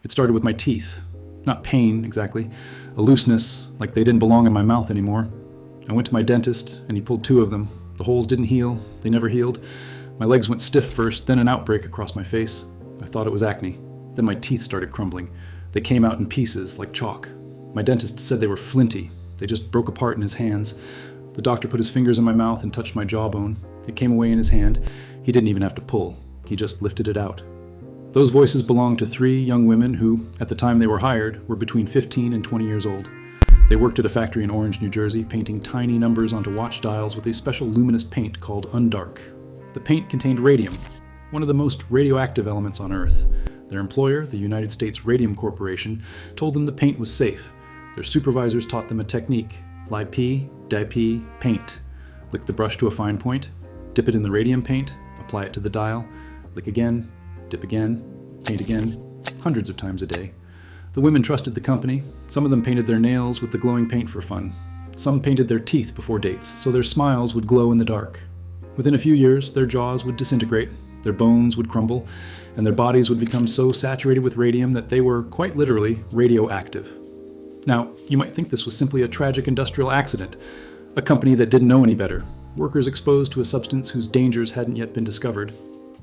It started with my teeth. Not pain, exactly. A looseness, like they didn't belong in my mouth anymore. I went to my dentist, and he pulled 2 of them. The holes didn't heal. They never healed. My legs went stiff first, then an outbreak across my face. I thought it was acne. Then my teeth started crumbling. They came out in pieces, like chalk. My dentist said they were flinty. They just broke apart in his hands. The doctor put his fingers in my mouth and touched my jawbone. It came away in his hand. He didn't even have to pull. He just lifted it out. Those voices belonged to 3 young women who, at the time they were hired, were between 15 and 20 years old. They worked at a factory in Orange, New Jersey, painting tiny numbers onto watch dials with a special luminous paint called Undark. The paint contained radium, one of the most radioactive elements on Earth. Their employer, the United States Radium Corporation, told them the paint was safe. Their supervisors taught them a technique: LiP, DiP, paint. Lick the brush to a fine point, dip it in the radium paint, apply it to the dial, lick again, dip again, paint again, hundreds of times a day. The women trusted the company. Some of them painted their nails with the glowing paint for fun. Some painted their teeth before dates, so their smiles would glow in the dark. Within a few years, their jaws would disintegrate, their bones would crumble, and their bodies would become so saturated with radium that they were, quite literally, radioactive. Now, you might think this was simply a tragic industrial accident, a company that didn't know any better, workers exposed to a substance whose dangers hadn't yet been discovered.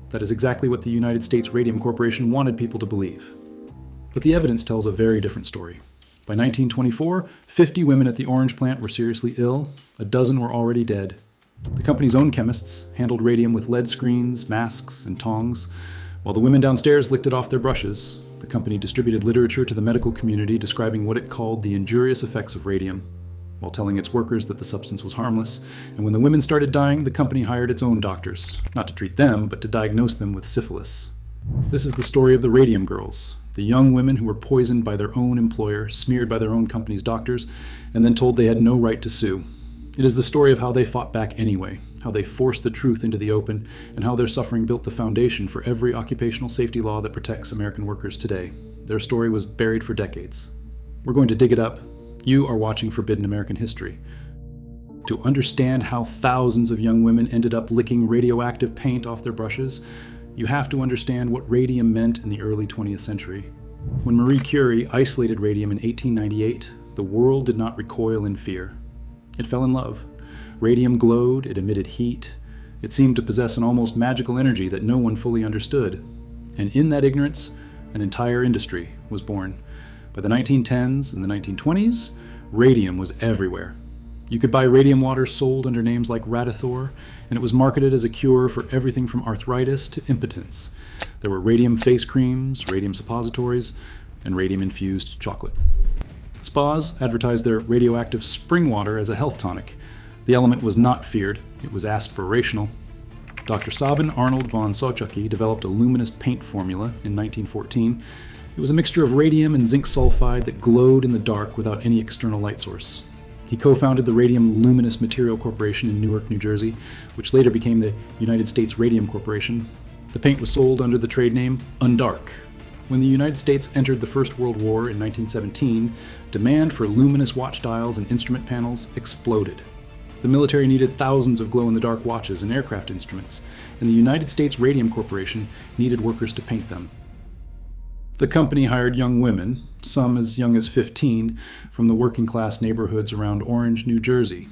That is exactly what the United States Radium Corporation wanted people to believe. But the evidence tells a very different story. By 1924, 50 women at the Orange plant were seriously ill, a dozen were already dead. The company's own chemists handled radium with lead screens, masks, and tongs. While the women downstairs licked it off their brushes, the company distributed literature to the medical community describing what it called the injurious effects of radium, while telling its workers that the substance was harmless. And when the women started dying, the company hired its own doctors, not to treat them, but to diagnose them with syphilis. This is the story of the Radium Girls, the young women who were poisoned by their own employer, smeared by their own company's doctors, and then told they had no right to sue. It is the story of how they fought back anyway, how they forced the truth into the open, and how their suffering built the foundation for every occupational safety law that protects American workers today. Their story was buried for decades. We're going to dig it up. You are watching Forbidden American History. To understand how thousands of young women ended up licking radioactive paint off their brushes, you have to understand what radium meant in the early 20th century. When Marie Curie isolated radium in 1898, the world did not recoil in fear. It fell in love. Radium glowed, it emitted heat. It seemed to possess an almost magical energy that no one fully understood. And in that ignorance, an entire industry was born. By the 1910s and the 1920s, radium was everywhere. You could buy radium water sold under names like Radithor, and it was marketed as a cure for everything from arthritis to impotence. There were radium face creams, radium suppositories, and radium-infused chocolate. Spas advertised their radioactive spring water as a health tonic. The element was not feared, it was aspirational. Dr. Sabin Arnold von Sochocki developed a luminous paint formula in 1914. It was a mixture of radium and zinc sulfide that glowed in the dark without any external light source. He co-founded the Radium Luminous Material Corporation in Newark, New Jersey, which later became the United States Radium Corporation. The paint was sold under the trade name Undark. When the United States entered the First World War in 1917, demand for luminous watch dials and instrument panels exploded. The military needed thousands of glow-in-the-dark watches and aircraft instruments, and the United States Radium Corporation needed workers to paint them. The company hired young women, some as young as 15, from the working-class neighborhoods around Orange, New Jersey.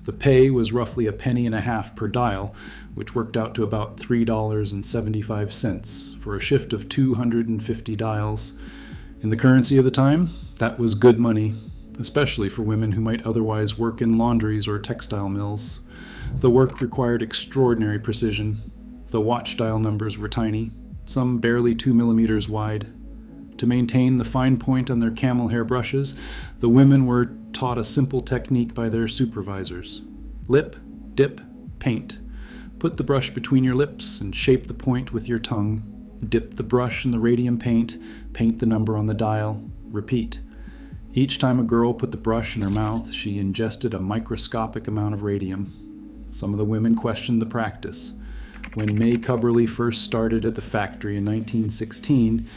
The pay was roughly a penny and a half per dial, which worked out to about $3.75 for a shift of 250 dials. In the currency of the time, that was good money, especially for women who might otherwise work in laundries or textile mills. The work required extraordinary precision. The watch dial numbers were tiny, some barely 2 millimeters wide. To maintain the fine point on their camel hair brushes, the women were taught a simple technique by their supervisors. Lip, dip, paint. Put the brush between your lips and shape the point with your tongue. Dip the brush in the radium paint, paint the number on the dial, repeat. Each time a girl put the brush in her mouth, she ingested a microscopic amount of radium. Some of the women questioned the practice. When May Cubberly first started at the factory in 1916,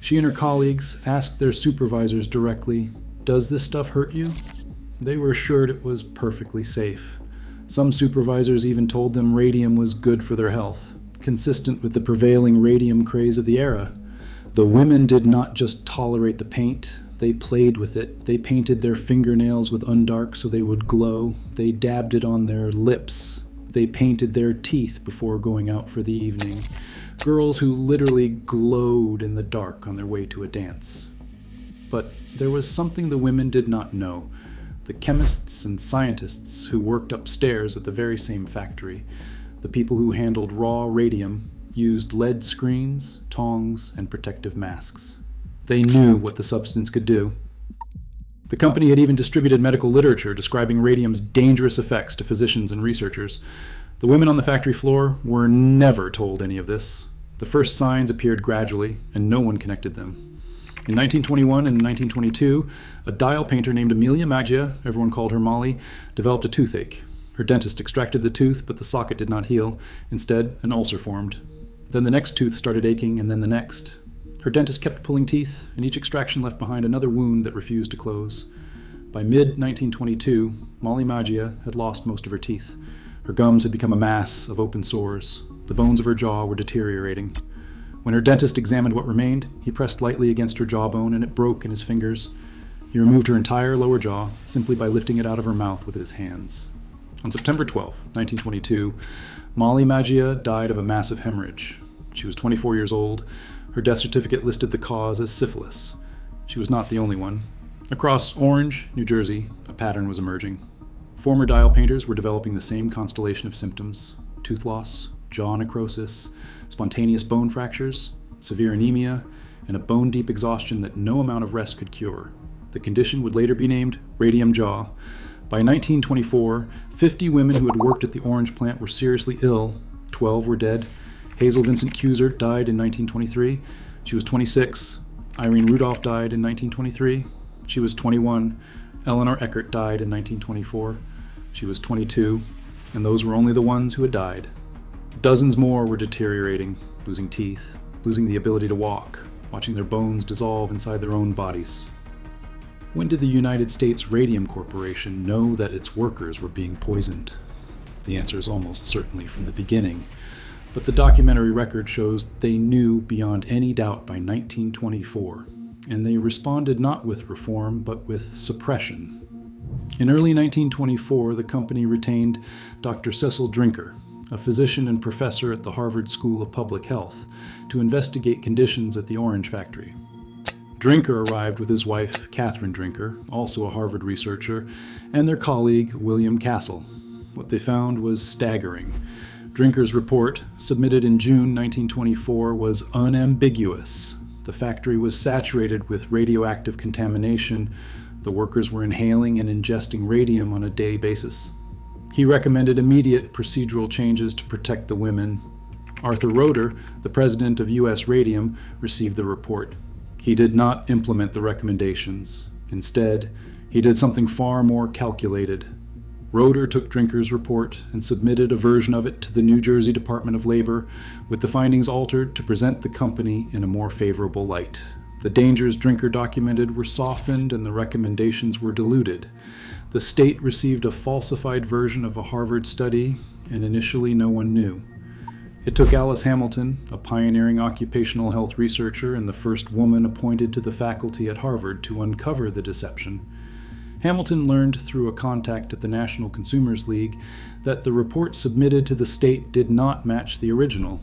she and her colleagues asked their supervisors directly, "Does this stuff hurt you?" They were assured it was perfectly safe. Some supervisors even told them radium was good for their health, consistent with the prevailing radium craze of the era. The women did not just tolerate the paint, they played with it. They painted their fingernails with undark so they would glow. They dabbed it on their lips. They painted their teeth before going out for the evening. Girls who literally glowed in the dark on their way to a dance. But there was something the women did not know. The chemists and scientists who worked upstairs at the very same factory, the people who handled raw radium, used lead screens, tongs, and protective masks. They knew what the substance could do. The company had even distributed medical literature describing radium's dangerous effects to physicians and researchers. The women on the factory floor were never told any of this. The first signs appeared gradually, and no one connected them. In 1921 and 1922, a dial painter named Amelia Maggia, everyone called her Molly, developed a toothache. Her dentist extracted the tooth, but the socket did not heal. Instead, an ulcer formed. Then the next tooth started aching, and then the next. Her dentist kept pulling teeth, and each extraction left behind another wound that refused to close. By mid-1922, Molly Maggia had lost most of her teeth. Her gums had become a mass of open sores. The bones of her jaw were deteriorating. When her dentist examined what remained, he pressed lightly against her jawbone, and it broke in his fingers. He removed her entire lower jaw simply by lifting it out of her mouth with his hands. On September 12, 1922, Molly Maggia died of a massive hemorrhage. She was 24 years old. Her death certificate listed the cause as syphilis. She was not the only one. Across Orange, New Jersey, a pattern was emerging. Former dial painters were developing the same constellation of symptoms: tooth loss, jaw necrosis, spontaneous bone fractures, severe anemia, and a bone-deep exhaustion that no amount of rest could cure. The condition would later be named radium jaw. By 1924, 50 women who had worked at the orange plant were seriously ill. 12 were dead. Hazel Vincent Cuser died in 1923. She was 26. Irene Rudolph died in 1923. She was 21. Eleanor Eckert died in 1924. She was 22. And those were only the ones who had died. Dozens more were deteriorating, losing teeth, losing the ability to walk, watching their bones dissolve inside their own bodies. When did the United States Radium Corporation know that its workers were being poisoned? The answer is almost certainly from the beginning, but the documentary record shows they knew beyond any doubt by 1924, and they responded not with reform, but with suppression. In early 1924, the company retained Dr. Cecil Drinker, a physician and professor at the Harvard School of Public Health, to investigate conditions at the orange factory. Drinker arrived with his wife, Catherine Drinker, also a Harvard researcher, and their colleague, William Castle. What they found was staggering. Drinker's report, submitted in June 1924, was unambiguous. The factory was saturated with radioactive contamination. The workers were inhaling and ingesting radium on a daily basis. He recommended immediate procedural changes to protect the women. Arthur Roeder, the president of U.S. Radium, received the report. He did not implement the recommendations. Instead, he did something far more calculated. Roeder took Drinker's report and submitted a version of it to the New Jersey Department of Labor, with the findings altered to present the company in a more favorable light. The dangers Drinker documented were softened and the recommendations were diluted. The state received a falsified version of a Harvard study, and initially no one knew. It took Alice Hamilton, a pioneering occupational health researcher and the first woman appointed to the faculty at Harvard, to uncover the deception. Hamilton learned through a contact at the National Consumers League that the report submitted to the state did not match the original.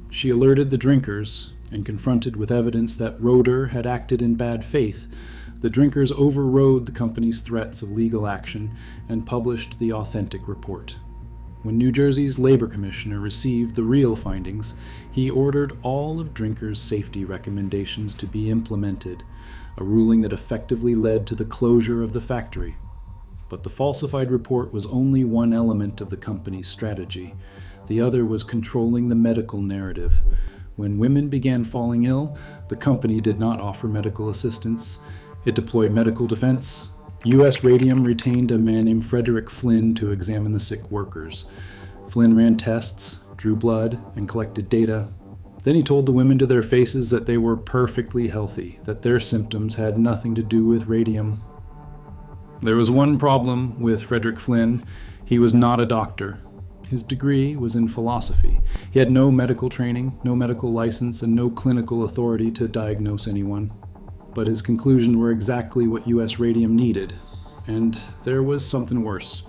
She alerted the Drinkers, and confronted with evidence that Roeder had acted in bad faith, the Drinkers overrode the company's threats of legal action and published the authentic report. When New Jersey's labor commissioner received the real findings, he ordered all of Drinker's safety recommendations to be implemented, a ruling that effectively led to the closure of the factory. But the falsified report was only one element of the company's strategy. The other was controlling the medical narrative. When women began falling ill, the company did not offer medical assistance. It deployed medical defense. U.S. Radium retained a man named Frederick Flynn to examine the sick workers. Flynn ran tests, drew blood, and collected data. Then he told the women to their faces that they were perfectly healthy, that their symptoms had nothing to do with radium. There was one problem with Frederick Flynn. He was not a doctor. His degree was in philosophy. He had no medical training, no medical license, and no clinical authority to diagnose anyone. But his conclusions were exactly what U.S. Radium needed. And there was something worse.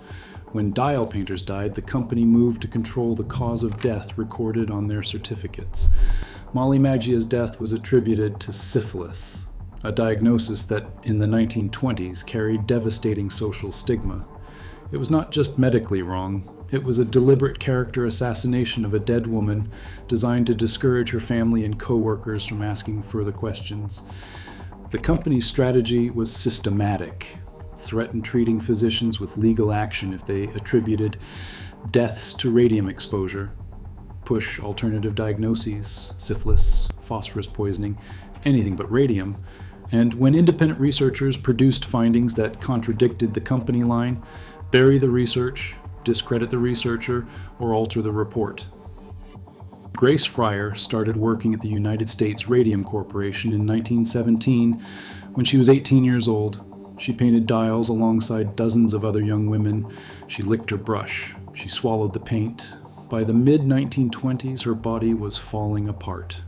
When dial painters died, the company moved to control the cause of death recorded on their certificates. Molly Maggia's death was attributed to syphilis, a diagnosis that in the 1920s carried devastating social stigma. It was not just medically wrong, it was a deliberate character assassination of a dead woman designed to discourage her family and co-workers from asking further questions. The company's strategy was systematic. Threaten treating physicians with legal action if they attributed deaths to radium exposure. Push alternative diagnoses, syphilis, phosphorus poisoning, anything but radium. And when independent researchers produced findings that contradicted the company line, bury the research, discredit the researcher, or alter the report. Grace Fryer started working at the United States Radium Corporation in 1917 when she was 18 years old. She painted dials alongside dozens of other young women. She licked her brush. She swallowed the paint. By the mid-1920s, her body was falling apart.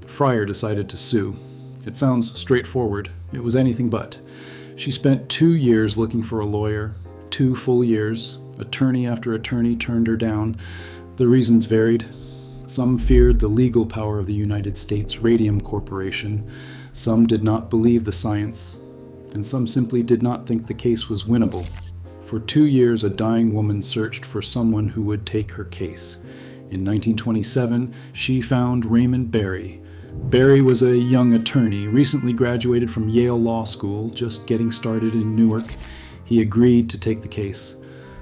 Fryer decided to sue. It sounds straightforward. It was anything but. She spent 2 years looking for a lawyer, 2 full years. Attorney after attorney turned her down. The reasons varied. Some feared the legal power of the United States Radium Corporation. Some did not believe the science. And some simply did not think the case was winnable. For 2 years, a dying woman searched for someone who would take her case. In 1927, she found Raymond Barry. Barry was a young attorney, recently graduated from Yale Law School, just getting started in Newark. He agreed to take the case.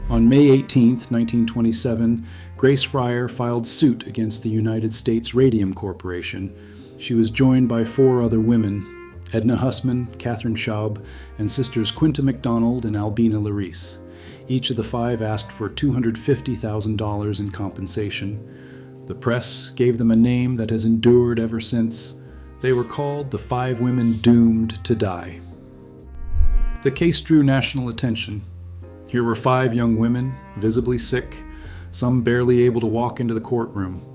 On May 18, 1927, Grace Fryer filed suit against the United States Radium Corporation. She was joined by 4 other women, Edna Hussman, Catherine Schaub, and sisters Quinta MacDonald and Albina Larice. Each of the 5 asked for $250,000 in compensation. The press gave them a name that has endured ever since. They were called the 5 Women Doomed to Die. The case drew national attention. Here were 5 young women, visibly sick, some barely able to walk into the courtroom.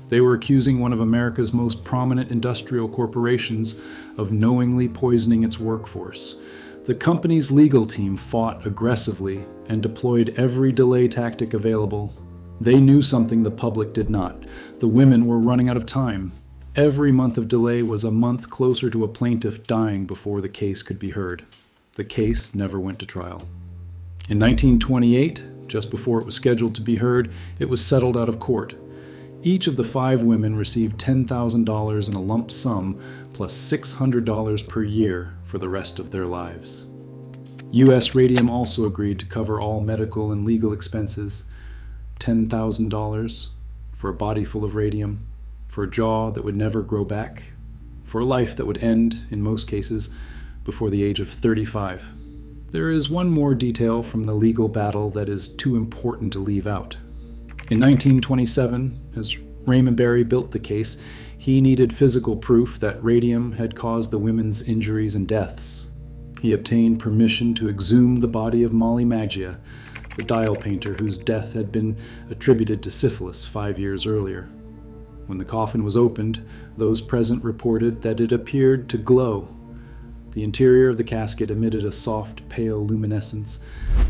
They were accusing one of America's most prominent industrial corporations of knowingly poisoning its workforce. The company's legal team fought aggressively and deployed every delay tactic available. They knew something the public did not. The women were running out of time. Every month of delay was a month closer to a plaintiff dying before the case could be heard. The case never went to trial. In 1928, just before it was scheduled to be heard, it was settled out of court. Each of the 5 women received $10,000 in a lump sum, plus $600 per year for the rest of their lives. U.S. Radium also agreed to cover all medical and legal expenses. $10,000 for a body full of radium, for a jaw that would never grow back, for a life that would end, in most cases, before the age of 35. There is one more detail from the legal battle that is too important to leave out. In 1927, as Raymond Barry built the case, he needed physical proof that radium had caused the women's injuries and deaths. He obtained permission to exhume the body of Molly Maggia, the dial painter whose death had been attributed to syphilis 5 years earlier. When the coffin was opened, those present reported that it appeared to glow. The interior of the casket emitted a soft, pale luminescence,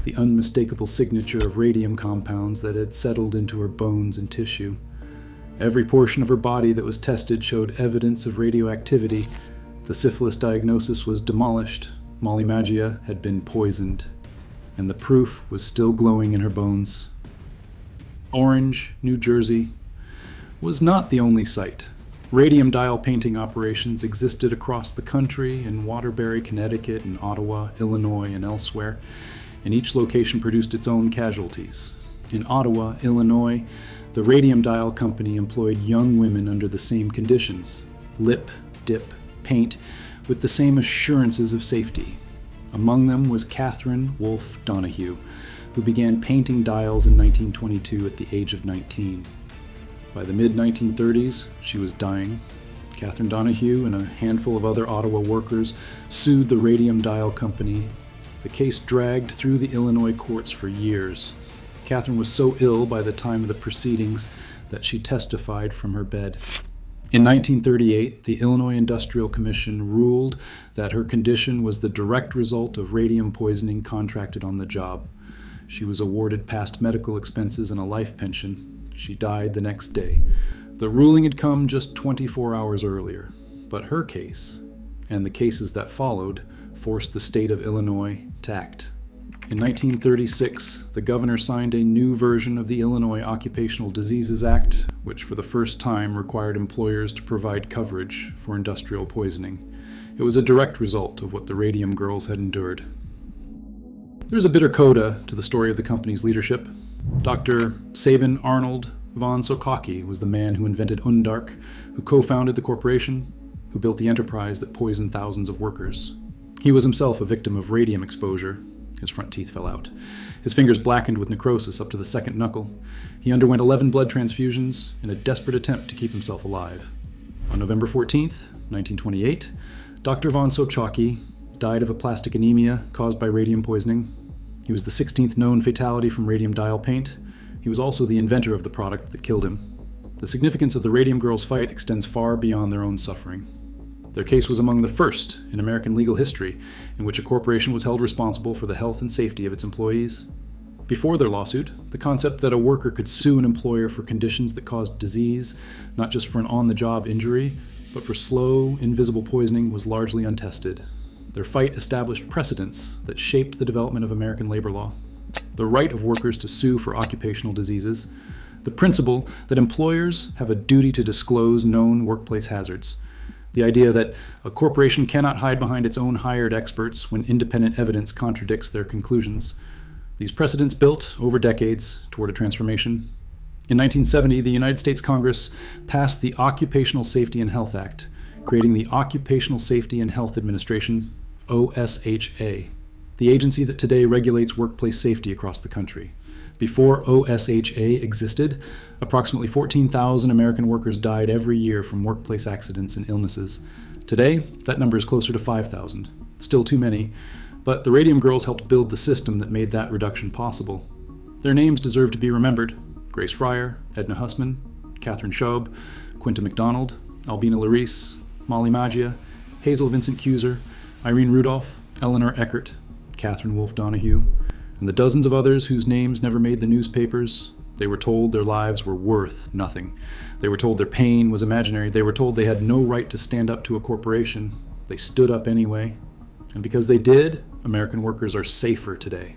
the unmistakable signature of radium compounds that had settled into her bones and tissue. Every portion of her body that was tested showed evidence of radioactivity. The syphilis diagnosis was demolished. Molly Maggia had been poisoned, and the proof was still glowing in her bones. Orange, New Jersey, was not the only site. Radium dial painting operations existed across the country in Waterbury, Connecticut, and Ottawa, Illinois, and elsewhere, and each location produced its own casualties. In Ottawa, Illinois, the Radium Dial Company employed young women under the same conditions: lip, dip, paint, with the same assurances of safety. Among them was Catherine Wolfe Donahue, who began painting dials in 1922 at the age of 19. By the mid-1930s, she was dying. Catherine Donahue and a handful of other Ottawa workers sued the Radium Dial Company. The case dragged through the Illinois courts for years. Catherine was so ill by the time of the proceedings that she testified from her bed. In 1938, the Illinois Industrial Commission ruled that her condition was the direct result of radium poisoning contracted on the job. She was awarded past medical expenses and a life pension. She died the next day. The ruling had come just 24 hours earlier, but her case, and the cases that followed, forced the state of Illinois to act. In 1936, the governor signed a new version of the Illinois Occupational Diseases Act, which for the first time required employers to provide coverage for industrial poisoning. It was a direct result of what the Radium girls had endured. There's a bitter coda to the story of the company's leadership. Dr. Sabin Arnold von Sokocki was the man who invented Undark, who co-founded the corporation, who built the enterprise that poisoned thousands of workers. He was himself a victim of radium exposure. His front teeth fell out. His fingers blackened with necrosis up to the second knuckle. He underwent 11 blood transfusions in a desperate attempt to keep himself alive. On November 14th, 1928, Dr. von Sokocki died of aplastic anemia caused by radium poisoning. He was the 16th known fatality from radium dial paint. He was also the inventor of the product that killed him. The significance of the Radium Girls' fight extends far beyond their own suffering. Their case was among the first in American legal history in which a corporation was held responsible for the health and safety of its employees. Before their lawsuit, the concept that a worker could sue an employer for conditions that caused disease, not just for an on-the-job injury, but for slow, invisible poisoning, was largely untested. Their fight established precedents that shaped the development of American labor law. The right of workers to sue for occupational diseases, the principle that employers have a duty to disclose known workplace hazards, the idea that a corporation cannot hide behind its own hired experts when independent evidence contradicts their conclusions. These precedents built over decades toward a transformation. In 1970, the United States Congress passed the Occupational Safety and Health Act, creating the Occupational Safety and Health Administration, OSHA, the agency that today regulates workplace safety across the country. Before OSHA existed, approximately 14,000 American workers died every year from workplace accidents and illnesses. Today, that number is closer to 5,000. Still too many, but the Radium Girls helped build the system that made that reduction possible. Their names deserve to be remembered: Grace Fryer, Edna Hussman, Catherine Schaub, Quinta McDonald, Albina Larice, Molly Maggia, Hazel Vincent Cuser, Irene Rudolph, Eleanor Eckert, Catherine Wolfe Donahue, and the dozens of others whose names never made the newspapers. They were told their lives were worth nothing. They were told their pain was imaginary. They were told they had no right to stand up to a corporation. They stood up anyway. And because they did, American workers are safer today.